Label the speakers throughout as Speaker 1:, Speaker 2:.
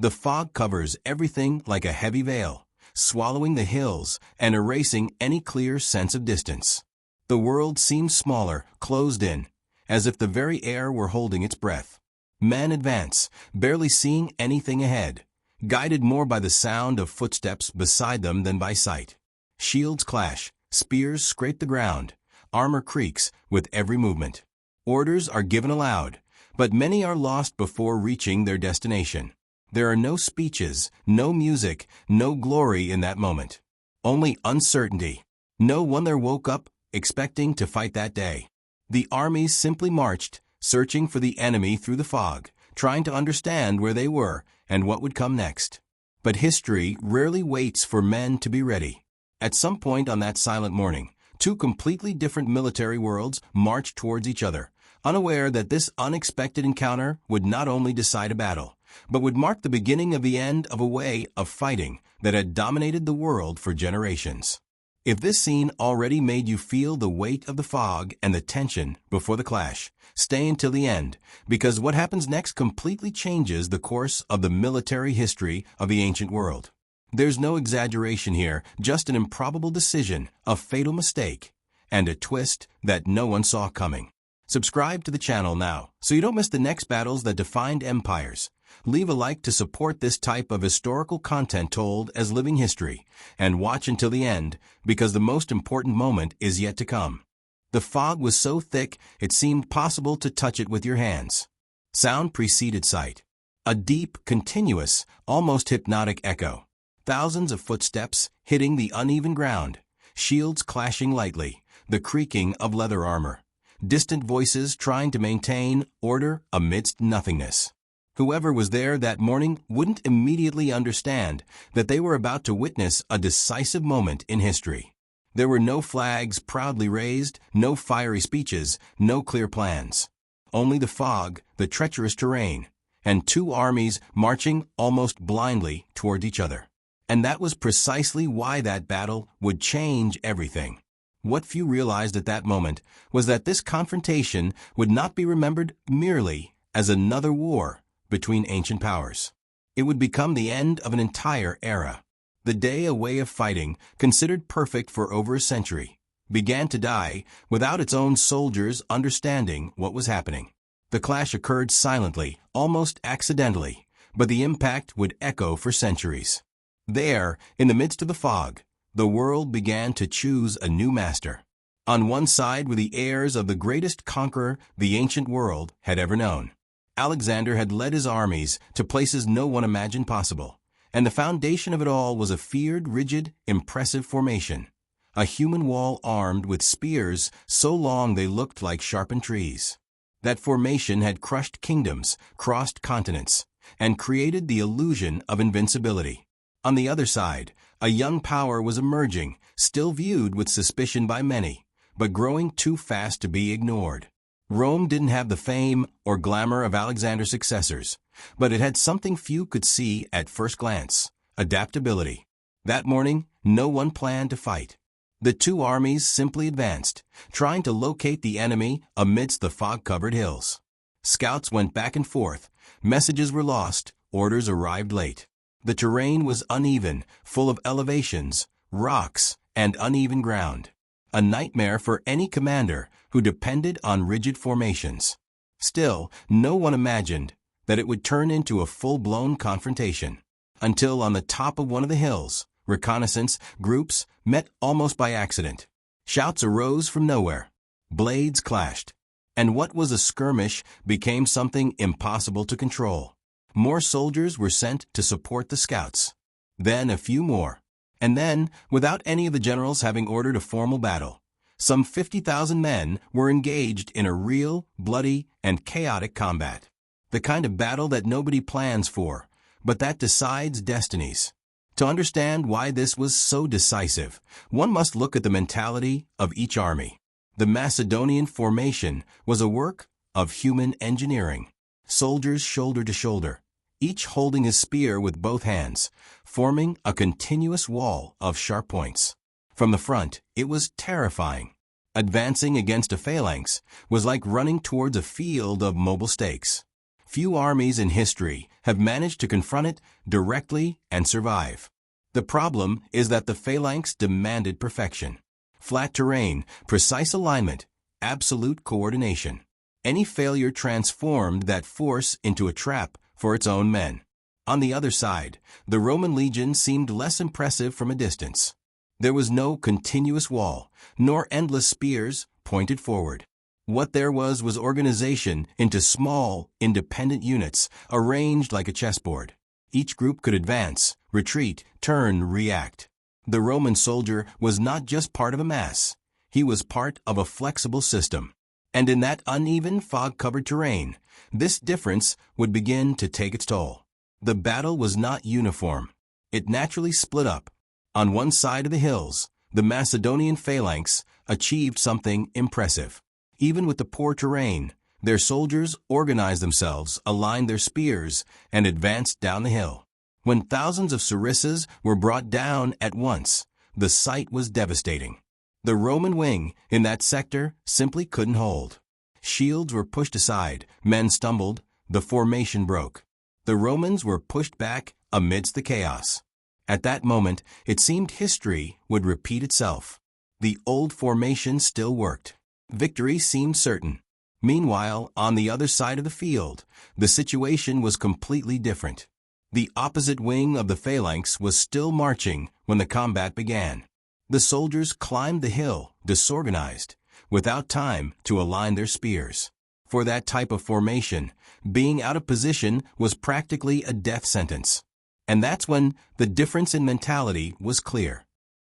Speaker 1: The fog covers everything like a heavy veil, swallowing the hills and erasing any clear sense of distance. The world seems smaller, closed in, as if the very air were holding its breath. Men advance, barely seeing anything ahead, guided more by the sound of footsteps beside them than by sight. Shields clash, spears scrape the ground, armor creaks with every movement. Orders are given aloud, but many are lost before reaching their destination. There are no speeches, no music, no glory in that moment. Only uncertainty. No one there woke up expecting to fight that day. The armies simply marched, searching for the enemy through the fog, trying to understand where they were and what would come next. But history rarely waits for men to be ready. At some point on that silent morning, two completely different military worlds marched towards each other, unaware that this unexpected encounter would not only decide a battle, but would mark the beginning of the end of a way of fighting that had dominated the world for generations. If this scene already made you feel the weight of the fog and the tension before the clash, stay until the end, because what happens next completely changes the course of the military history of the ancient world. There's no exaggeration here, just an improbable decision, a fatal mistake, and a twist that no one saw coming. Subscribe to the channel now, so you don't miss the next battles that defined empires. Leave a like to support this type of historical content told as living history, and watch until the end, because the most important moment is yet to come. The fog was so thick it seemed possible to touch it with your hands. Sound preceded sight. A deep, continuous, almost hypnotic echo. Thousands of footsteps hitting the uneven ground, shields clashing lightly, the creaking of leather armor. Distant voices trying to maintain order amidst nothingness. Whoever was there that morning wouldn't immediately understand that they were about to witness a decisive moment in history. There were no flags proudly raised, no fiery speeches, no clear plans. Only the fog, the treacherous terrain, and two armies marching almost blindly toward each other. And that was precisely why that battle would change everything. What few realized at that moment was that this confrontation would not be remembered merely as another war between ancient powers. It would become the end of an entire era. The day a way of fighting, considered perfect for over a century, began to die without its own soldiers understanding what was happening. The clash occurred silently, almost accidentally, but the impact would echo for centuries. There, in the midst of the fog, the world began to choose a new master. On one side were the heirs of the greatest conqueror the ancient world had ever known. Alexander had led his armies to places no one imagined possible, and the foundation of it all was a feared, rigid, impressive formation. A human wall armed with spears so long they looked like sharpened trees. That formation had crushed kingdoms, crossed continents, and created the illusion of invincibility. On the other side, a young power was emerging, still viewed with suspicion by many, but growing too fast to be ignored. Rome didn't have the fame or glamour of Alexander's successors, but it had something few could see at first glance: adaptability. That morning, no one planned to fight. The two armies simply advanced, trying to locate the enemy amidst the fog-covered hills. Scouts went back and forth, messages were lost, orders arrived late. The terrain was uneven, full of elevations, rocks, and uneven ground. A nightmare for any commander who depended on rigid formations. Still, no one imagined that it would turn into a full-blown confrontation. Until on the top of one of the hills, reconnaissance groups met almost by accident. Shouts arose from nowhere. Blades clashed. And what was a skirmish became something impossible to control. More soldiers were sent to support the scouts. Then a few more. And then, without any of the generals having ordered a formal battle, some 50,000 men were engaged in a real, bloody, and chaotic combat. The kind of battle that nobody plans for, but that decides destinies. To understand why this was so decisive, one must look at the mentality of each army. The Macedonian formation was a work of human engineering. Soldiers shoulder to shoulder, each holding his spear with both hands, forming a continuous wall of sharp points. From the front, it was terrifying. Advancing against a phalanx was like running towards a field of mobile stakes. Few armies in history have managed to confront it directly and survive. The problem is that the phalanx demanded perfection. Flat terrain, precise alignment, absolute coordination. Any failure transformed that force into a trap for its own men. On the other side, the Roman legion seemed less impressive from a distance. There was no continuous wall, nor endless spears pointed forward. What there was organization into small, independent units arranged like a chessboard. Each group could advance, retreat, turn, react. The Roman soldier was not just part of a mass. He was part of a flexible system. And in that uneven, fog-covered terrain, this difference would begin to take its toll. The battle was not uniform. It naturally split up. On one side of the hills, the Macedonian Phalanx achieved something impressive. Even with the poor terrain, their soldiers organized themselves, aligned their spears, and advanced down the hill. When thousands of sarissas were brought down at once, the sight was devastating. The Roman wing in that sector simply couldn't hold. Shields were pushed aside, men stumbled, the formation broke. The Romans were pushed back amidst the chaos. At that moment, it seemed history would repeat itself. The old formation still worked. Victory seemed certain. Meanwhile, on the other side of the field, the situation was completely different. The opposite wing of the phalanx was still marching when the combat began. The soldiers climbed the hill, disorganized, without time to align their spears. For that type of formation, being out of position was practically a death sentence. And that's when the difference in mentality was clear.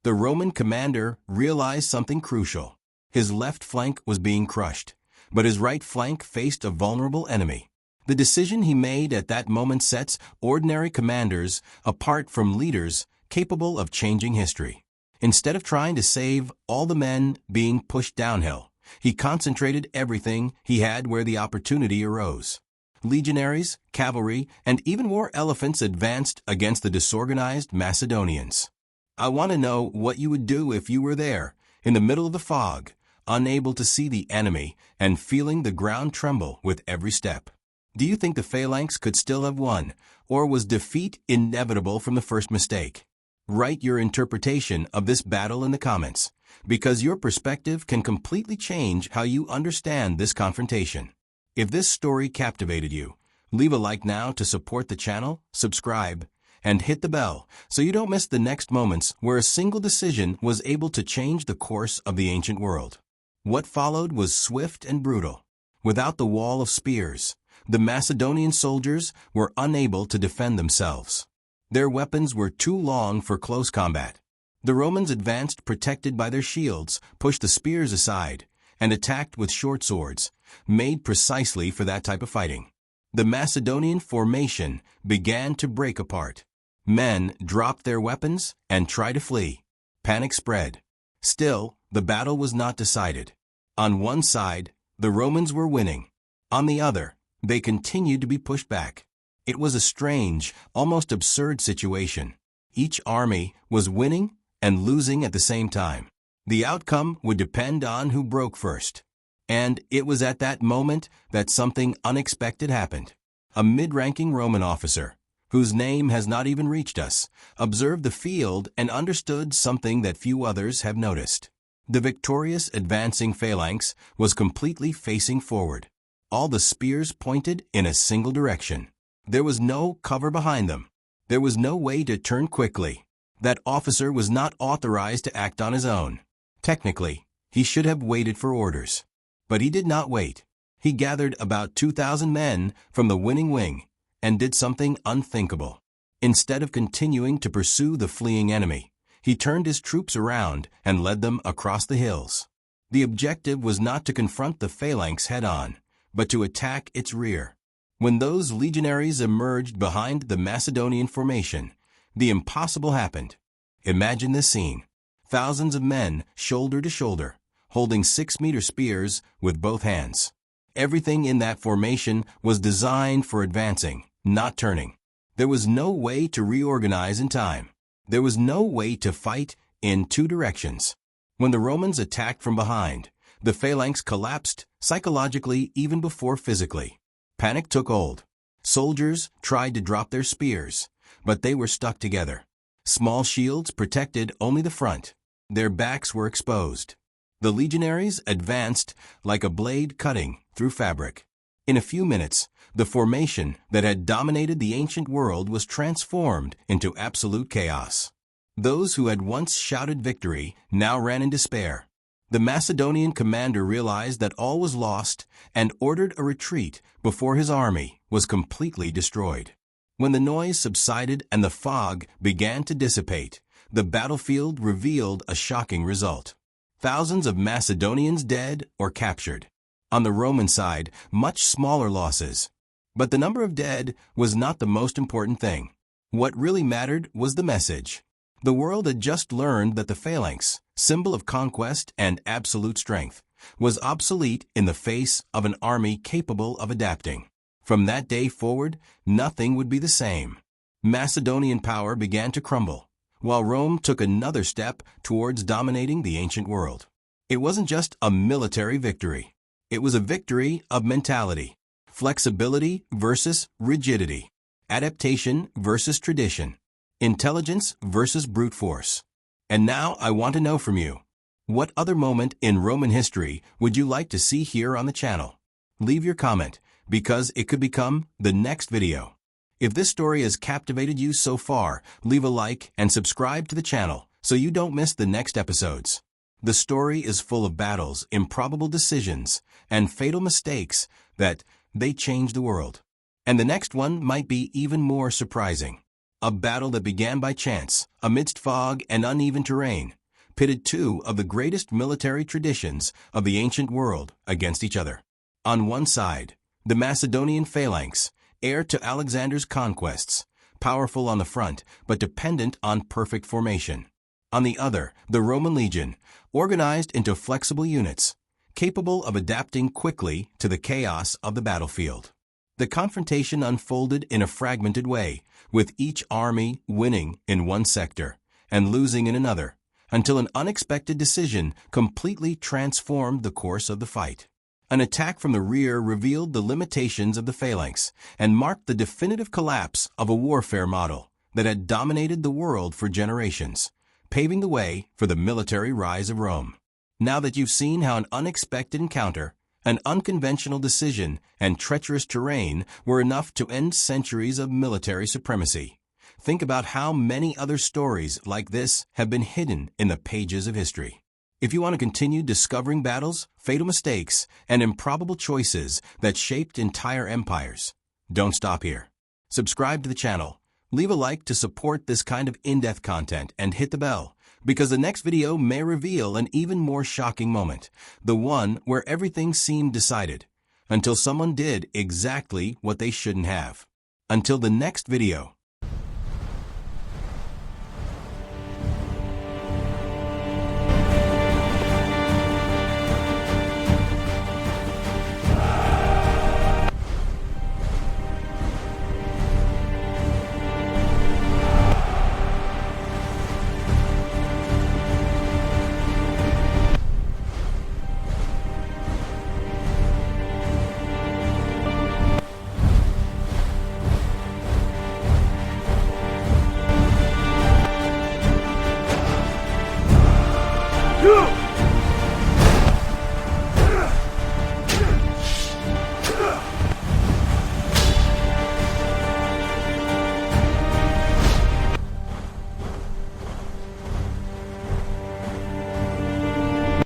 Speaker 1: The Roman commander realized something crucial. His left flank was being crushed, but his right flank faced a vulnerable enemy. The decision he made at that moment sets ordinary commanders apart from leaders capable of changing history. Instead of trying to save all the men being pushed downhill, he concentrated everything he had where the opportunity arose. Legionaries, cavalry, and even more elephants advanced against the disorganized Macedonians. I want to know what you would do if you were there, in the middle of the fog, unable to see the enemy and feeling the ground tremble with every step. Do you think the phalanx could still have won, or was defeat inevitable from the first mistake? Write your interpretation of this battle in the comments, because your perspective can completely change how you understand this confrontation. If this story captivated you, leave a like now to support the channel, subscribe, and hit the bell so you don't miss the next moments where a single decision was able to change the course of the ancient world. What followed was swift and brutal. Without the wall of spears, the Macedonian soldiers were unable to defend themselves. Their weapons were too long for close combat. The Romans advanced protected by their shields, pushed the spears aside, and attacked with short swords, made precisely for that type of fighting. The Macedonian formation began to break apart. Men dropped their weapons and tried to flee. Panic spread. Still, the battle was not decided. On one side, the Romans were winning. On the other, they continued to be pushed back. It was a strange, almost absurd situation. Each army was winning and losing at the same time. The outcome would depend on who broke first. And it was at that moment that something unexpected happened. A mid-ranking Roman officer, whose name has not even reached us, observed the field and understood something that few others have noticed. The victorious advancing phalanx was completely facing forward. All the spears pointed in a single direction. There was no cover behind them. There was no way to turn quickly. That officer was not authorized to act on his own. Technically, he should have waited for orders. But he did not wait. He gathered about 2,000 men from the winning wing and did something unthinkable. Instead of continuing to pursue the fleeing enemy, he turned his troops around and led them across the hills. The objective was not to confront the phalanx head-on, but to attack its rear. When those legionaries emerged behind the Macedonian formation, the impossible happened. Imagine this scene. Thousands of men, shoulder to shoulder, holding 6-meter spears with both hands. Everything in that formation was designed for advancing, not turning. There was no way to reorganize in time. There was no way to fight in two directions. When the Romans attacked from behind, the phalanx collapsed psychologically even before physically. Panic took hold. Soldiers tried to drop their spears, but they were stuck together. Small shields protected only the front. Their backs were exposed. The legionaries advanced like a blade cutting through fabric. In a few minutes, the formation that had dominated the ancient world was transformed into absolute chaos. Those who had once shouted victory now ran in despair. The Macedonian commander realized that all was lost and ordered a retreat before his army was completely destroyed. When the noise subsided and the fog began to dissipate, the battlefield revealed a shocking result. Thousands of Macedonians dead or captured. On the Roman side, much smaller losses. But the number of dead was not the most important thing. What really mattered was the message. The world had just learned that the phalanx, symbol of conquest and absolute strength, was obsolete in the face of an army capable of adapting. From that day forward, nothing would be the same. Macedonian power began to crumble, while Rome took another step towards dominating the ancient world. It wasn't just a military victory. It was a victory of mentality. Flexibility versus rigidity. Adaptation versus tradition. Intelligence versus brute force. And now I want to know from you, what other moment in Roman history would you like to see here on the channel? Leave your comment, because it could become the next video. If this story has captivated you so far, leave a like and subscribe to the channel so you don't miss the next episodes. The story is full of battles, improbable decisions, and fatal mistakes that they change the world. And the next one might be even more surprising. A battle that began by chance, amidst fog and uneven terrain, pitted two of the greatest military traditions of the ancient world against each other. On one side, the Macedonian Phalanx, heir to Alexander's conquests, powerful on the front but dependent on perfect formation. On the other, the Roman legion, organized into flexible units, capable of adapting quickly to the chaos of the battlefield. The confrontation unfolded in a fragmented way, with each army winning in one sector and losing in another, until an unexpected decision completely transformed the course of the fight. An attack from the rear revealed the limitations of the phalanx and marked the definitive collapse of a warfare model that had dominated the world for generations, paving the way for the military rise of Rome. Now that you've seen how an unexpected encounter, an unconventional decision, and treacherous terrain were enough to end centuries of military supremacy, think about how many other stories like this have been hidden in the pages of history. If you want to continue discovering battles, fatal mistakes, and improbable choices that shaped entire empires, don't stop here. Subscribe to the channel, leave a like to support this kind of in-depth content, and hit the bell, because the next video may reveal an even more shocking moment, the one where everything seemed decided, until someone did exactly what they shouldn't have. Until the next video.